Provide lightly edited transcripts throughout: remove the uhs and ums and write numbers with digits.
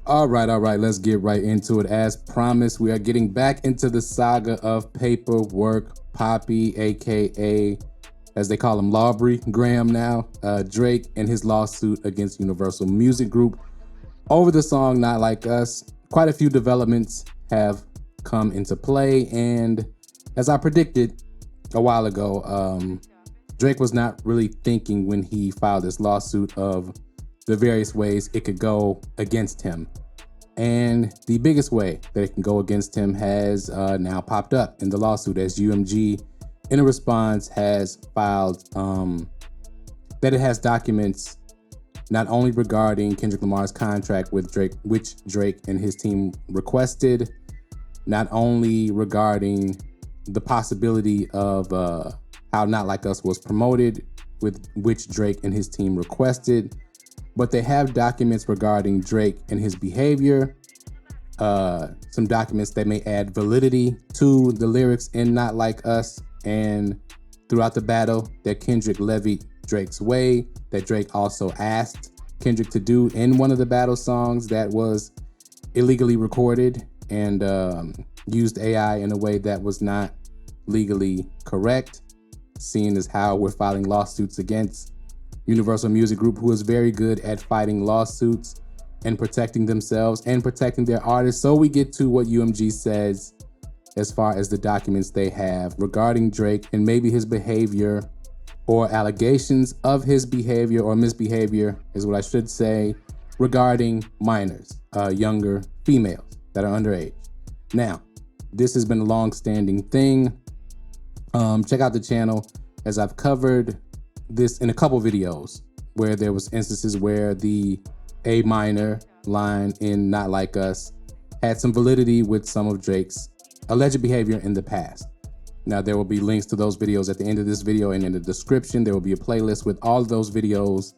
All right, let's get right into it. As promised, we are getting back into the saga of Paperwork Poppy, aka, as they call him, Lawbury Graham now, Drake and his lawsuit against Universal Music Group over the song Not Like Us. Quite a few developments have come into play, and as I predicted a while ago, Drake was not really thinking when he filed this lawsuit of the various ways it could go against him. And the biggest way that it can go against him has now popped up in the lawsuit, as UMG, in a response, has filed that it has documents not only regarding Kendrick Lamar's contract with Drake, which Drake and his team requested, not only regarding the possibility of how Not Like Us was promoted, with which Drake and his team requested, but they have documents regarding Drake and his behavior, some documents that may add validity to the lyrics in Not Like Us, and throughout the battle that Kendrick levied Drake's way, that Drake also asked Kendrick to do in one of the battle songs that was illegally recorded and used AI in a way that was not legally correct, seeing as how we're filing lawsuits against Universal Music Group, who is very good at fighting lawsuits and protecting themselves and protecting their artists. So we get to what UMG says as far as the documents they have regarding Drake and maybe his behavior, or allegations of his behavior or misbehavior is what I should say, regarding minors, younger females that are underage. Now, this has been a long-standing thing. Check out the channel, as I've covered this in a couple videos where there was instances where the A minor line in Not Like Us had some validity with some of Drake's alleged behavior in the past. Now, there will be links to those videos at the end of this video, and in the description there will be a playlist with all of those videos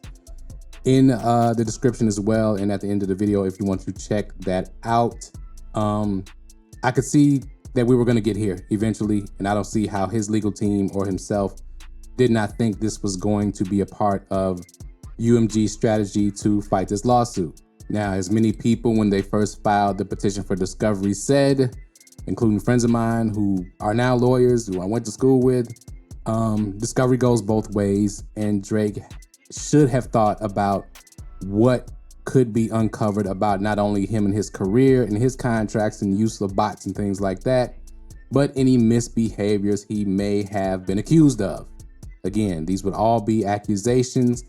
in the description as well, and at the end of the video if you want to check that out. I could see that we were going to get here eventually, and I don't see how his legal team or himself did not think this was going to be a part of UMG's strategy to fight this lawsuit. Now, as many people when they first filed the petition for discovery said, including friends of mine who are now lawyers, who I went to school with, discovery goes both ways, and Drake should have thought about what could be uncovered about not only him and his career and his contracts and use of bots and things like that, but any misbehaviors he may have been accused of. Again, these would all be accusations,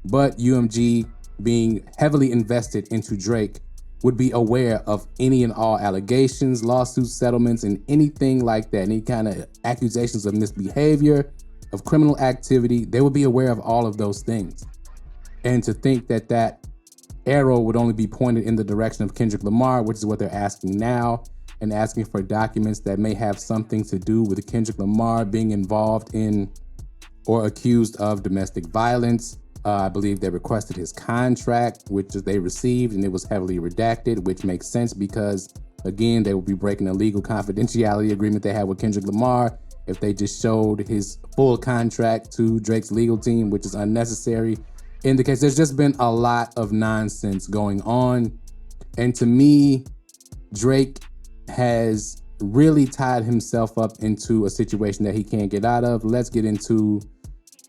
but UMG, being heavily invested into Drake, would be aware of any and all allegations, lawsuits, settlements, and anything like that, any kind of accusations of misbehavior, of criminal activity. They would be aware of all of those things. And to think that that arrow would only be pointed in the direction of Kendrick Lamar, which is what they're asking now, and asking for documents that may have something to do with Kendrick Lamar being involved in or accused of domestic violence. I believe they requested his contract, which they received, and it was heavily redacted, which makes sense because, again, they would be breaking a legal confidentiality agreement they had with Kendrick Lamar if they just showed his full contract to Drake's legal team, which is unnecessary in the case. There's just been a lot of nonsense going on. And to me, Drake has really tied himself up into a situation that he can't get out of. Let's get into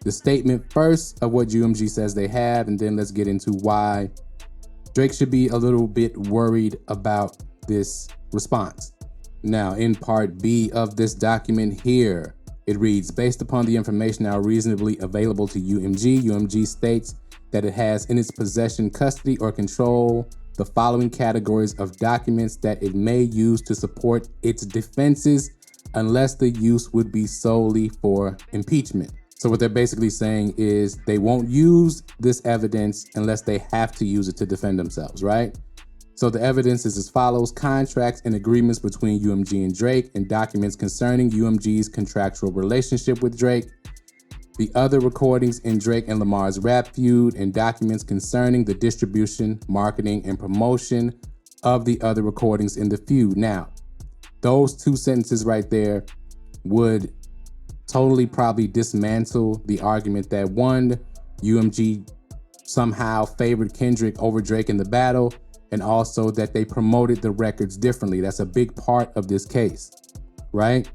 the statement first of what UMG says they have, and then let's get into why Drake should be a little bit worried about this response. Now, in part B of this document here, it reads, based upon the information now reasonably available to UMG states that it has in its possession, custody, or control the following categories of documents that it may use to support its defenses unless the use would be solely for impeachment. So what they're basically saying is they won't use this evidence unless they have to use it to defend themselves, right? So the evidence is as follows: contracts and agreements between UMG and Drake, and documents concerning UMG's contractual relationship with Drake. the other recordings in Drake and Lamar's rap feud, and documents concerning the distribution, marketing, and promotion of the other recordings in the feud. Now, those two sentences right there would totally probably dismantle the argument that one, UMG somehow favored Kendrick over Drake in the battle, and also that they promoted the records differently. That's a big part of this case, right?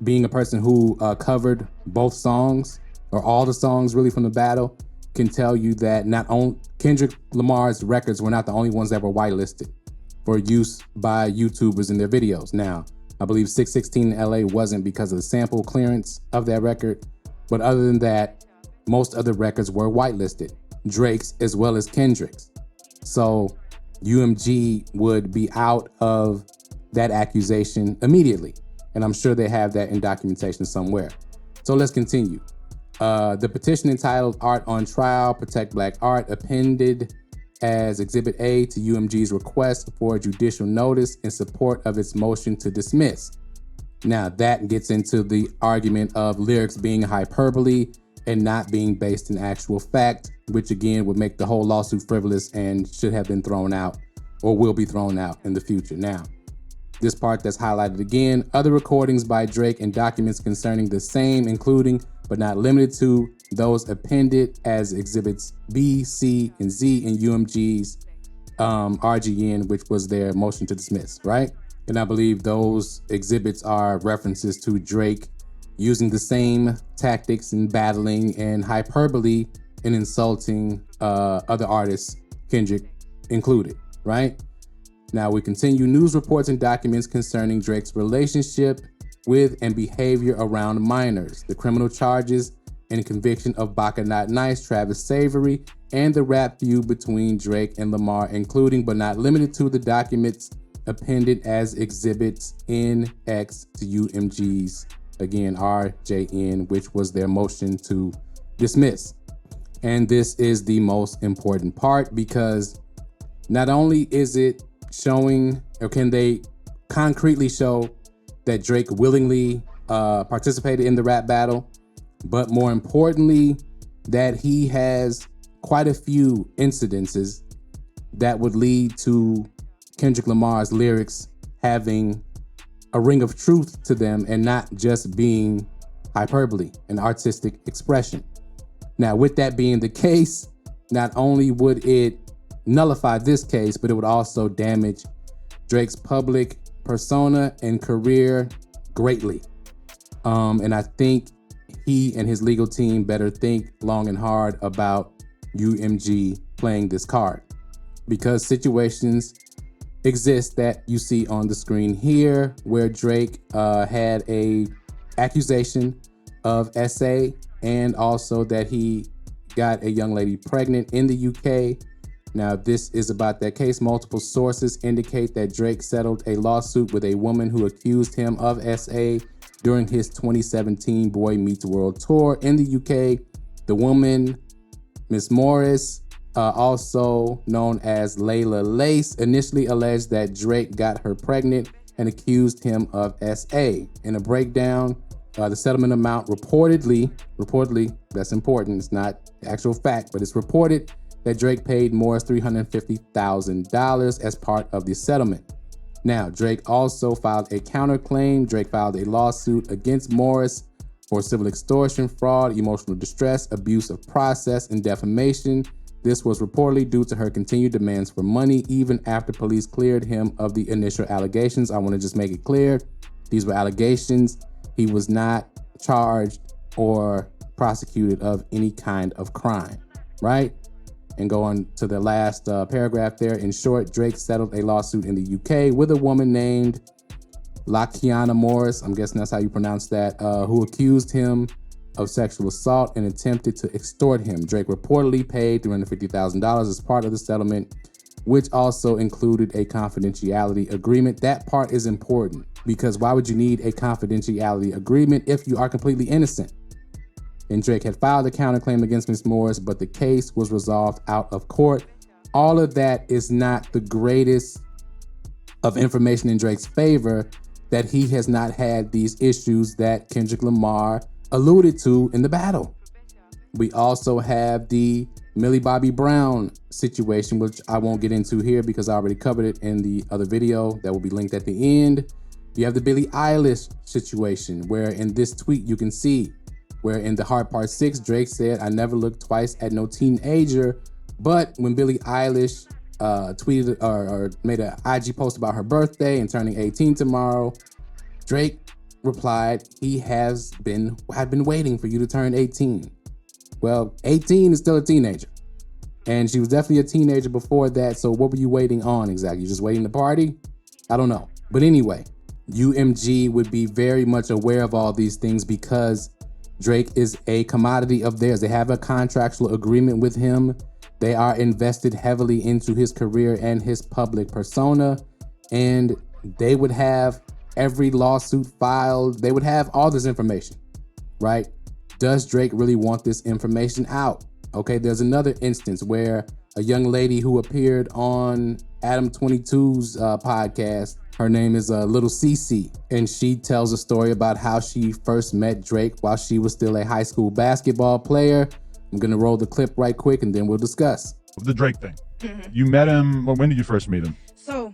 Being a person who covered both songs, or all the songs really from the battle, can tell you that not only Kendrick Lamar's records were not the only ones that were whitelisted for use by YouTubers in their videos. Now, I believe 616 in LA wasn't because of the sample clearance of that record, but other than that, most other records were whitelisted, Drake's as well as Kendrick's. So UMG would be out of that accusation immediately. And I'm sure they have that in documentation somewhere. So let's continue. The petition entitled Art on Trial, Protect Black Art, appended as Exhibit A to UMG's request for judicial notice in support of its motion to dismiss. Now that gets into the argument of lyrics being hyperbole and not being based in actual fact, which again would make the whole lawsuit frivolous and should have been thrown out or will be thrown out in the future. Now, this part that's highlighted again, other recordings by Drake and documents concerning the same, including but not limited to those appended as Exhibits B, C, and Z in UMG's RGN, which was their motion to dismiss, right? And I believe those exhibits are references to Drake using the same tactics in battling and hyperbole in insulting other artists, Kendrick included, right? Now we continue. News reports and documents concerning Drake's relationship with and behavior around minors, the criminal charges and conviction of Baka Not Nice, Travis Savory, and the rap feud between Drake and Lamar, including but not limited to the documents appended as exhibits NX to UMG's, again, RJN, which was their motion to dismiss. And this is the most important part, because not only is it showing, or can they concretely show that Drake willingly participated in the rap battle, but more importantly, that he has quite a few incidences that would lead to Kendrick Lamar's lyrics having a ring of truth to them and not just being hyperbole, an artistic expression. Now, with that being the case, not only would it nullify this case, but it would also damage Drake's public persona and career greatly. And I think he and his legal team better think long and hard about UMG playing this card, because situations exist that you see on the screen here where Drake had a accusation of SA, and also that he got a young lady pregnant in the UK. Now, this is about that case. Multiple sources indicate that Drake settled a lawsuit with a woman who accused him of SA during his 2017 Boy Meets World tour in the UK. The woman, Miss Morris, also known as Layla Lace, initially alleged that Drake got her pregnant and accused him of SA. In a breakdown, the settlement amount reportedly, that's important, it's not the actual fact, but it's reported that Drake paid Morris $350,000 as part of the settlement. Now, Drake also filed a counterclaim. Drake filed a lawsuit against Morris for civil extortion, fraud, emotional distress, abuse of process, and defamation. This was reportedly due to her continued demands for money, even after police cleared him of the initial allegations. I want to just make it clear, these were allegations. He was not charged or prosecuted of any kind of crime, right? And go on to the last paragraph there. In short, Drake settled a lawsuit in the UK with a woman named Lakiana Morris, I'm guessing that's how you pronounce that, who accused him of sexual assault and attempted to extort him. Drake reportedly paid $350,000 as part of the settlement, which also included a confidentiality agreement. That part is important, because why would you need a confidentiality agreement if you are completely innocent? And Drake had filed a counterclaim against Ms. Morris, but the case was resolved out of court. All of that is not the greatest of information in Drake's favor, that he has not had these issues that Kendrick Lamar alluded to in the battle. We also have the Millie Bobby Brown situation, which I won't get into here because I already covered it in the other video that will be linked at the end. You have the Billie Eilish situation, where in this tweet you can see where in the Heart Part 6, Drake said, "I never looked twice at no teenager." But when Billie Eilish tweeted or made an IG post about her birthday and turning 18 tomorrow, Drake replied, "I've been waiting for you to turn 18. Well, 18 is still a teenager. And she was definitely a teenager before that. So what were you waiting on exactly? You just waiting to party? I don't know. But anyway, UMG would be very much aware of all these things because Drake is a commodity of theirs. They have a contractual agreement with him. They are invested heavily into his career and his public persona. And they would have every lawsuit filed. They would have all this information, right? Does Drake really want this information out? Okay, there's another instance where a young lady who appeared on Adam 22's podcast, her name is Little Cece, and she tells a story about how she first met Drake while she was still a high school basketball player. I'm gonna roll the clip right quick and then we'll discuss. The Drake thing. You met him, when did you first meet him? So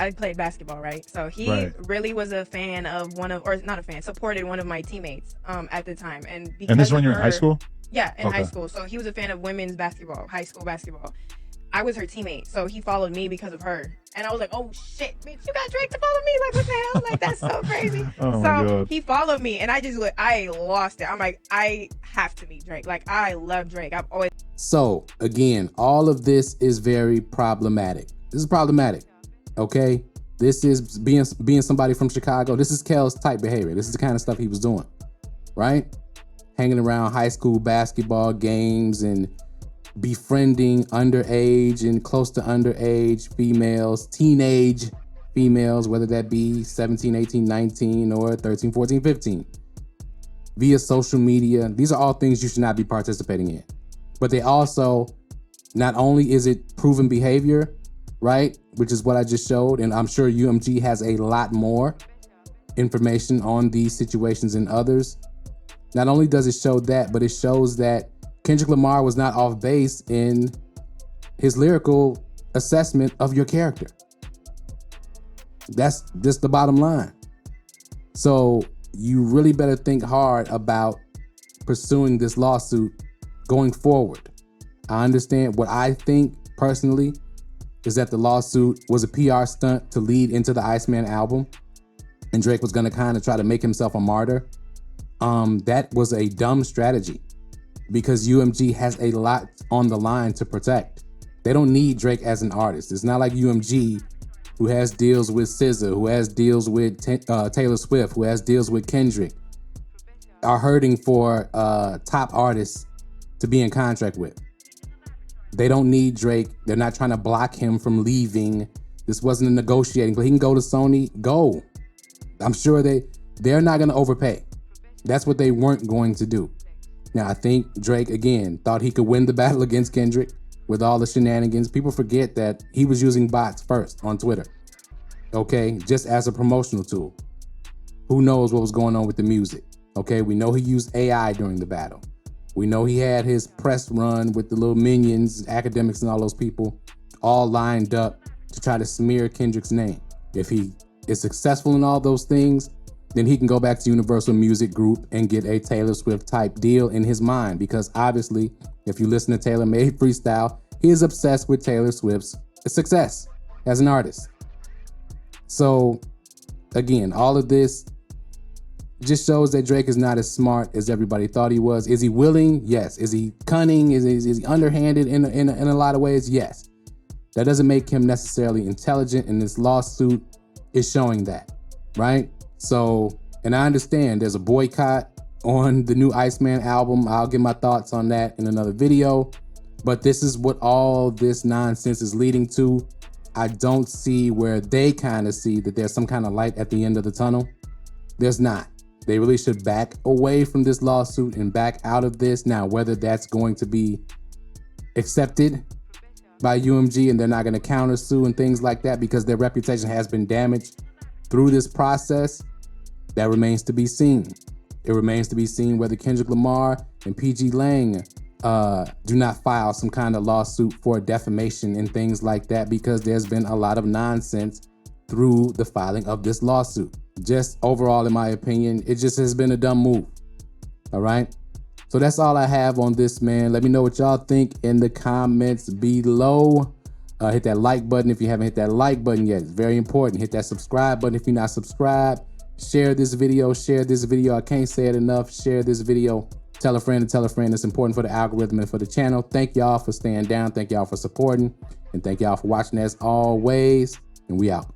I played basketball, right? So he really was a fan of supported one of my teammates at the time. And this is when you were in high school? Yeah, in high school. So he was a fan of women's basketball, high school basketball. I was her teammate, so he followed me because of her. And I was like, oh shit, bitch, you got Drake to follow me? Like, what the hell? Like, that's so crazy. So he followed me, and I lost it. I'm like, I have to meet Drake. Like, I love Drake. I've always. So again, all of this is very problematic. This is problematic, okay? This is being somebody from Chicago. This is Kel's type behavior. This is the kind of stuff he was doing, right? Hanging around high school basketball games and befriending underage and close to underage females, teenage females, whether that be 17, 18, 19, or 13, 14, 15, via social media. These are all things you should not be participating in. But they also, not only is it proven behavior, right, which is what I just showed, and I'm sure UMG has a lot more information on these situations and others. Not only does it show that, but it shows that Kendrick Lamar was not off base in his lyrical assessment of your character. That's just the bottom line. So you really better think hard about pursuing this lawsuit going forward. I understand. What I think personally is that the lawsuit was a PR stunt to lead into the Iceman album, and Drake was going to kind of try to make himself a martyr. That was a dumb strategy because UMG has a lot on the line to protect. They don't need Drake as an artist. It's not like UMG, who has deals with SZA, who has deals with Taylor Swift, who has deals with Kendrick, are hurting for top artists to be in contract with. They don't need Drake. They're not trying to block him from leaving. This wasn't a negotiating, but he can go to Sony. Go. I'm sure they're not going to overpay. That's what they weren't going to do. Now, I think Drake, again, thought he could win the battle against Kendrick with all the shenanigans. People forget that he was using bots first on Twitter, okay, just as a promotional tool. Who knows what was going on with the music, okay? We know he used AI during the battle. We know he had his press run with the little minions, academics, and all those people all lined up to try to smear Kendrick's name. If he is successful in all those things, then he can go back to Universal Music Group and get a Taylor Swift type deal in his mind, because obviously, if you listen to Taylor Made Freestyle, he is obsessed with Taylor Swift's success as an artist. So again, all of this just shows that Drake is not as smart as everybody thought he was. Is he willing? Yes. Is he cunning? Is he underhanded in a lot of ways? Yes. That doesn't make him necessarily intelligent, and this lawsuit is showing that, right? So, and I understand there's a boycott on the new Iceman album. I'll give my thoughts on that in another video, but this is what all this nonsense is leading to. I don't see where they kind of see that there's some kind of light at the end of the tunnel. There's not. They really should back away from this lawsuit and back out of this. Now, whether that's going to be accepted by UMG and they're not going to countersue and things like that because their reputation has been damaged through this process, that remains to be seen. It remains to be seen whether Kendrick Lamar and PG Lang do not file some kind of lawsuit for defamation and things like that, because there's been a lot of nonsense through the filing of this lawsuit. Just overall, in my opinion, it just has been a dumb move. All right. So that's all I have on this, man. Let me know what y'all think in the comments below. Hit that like button if you haven't hit that like button yet. It's very important. Hit that subscribe button if you're not subscribed. Share this video. I can't say it enough. Share this video. Tell a friend and tell a friend. It's important for the algorithm and for the channel. Thank y'all for staying down. Thank y'all for supporting. And thank y'all for watching as always. And we out.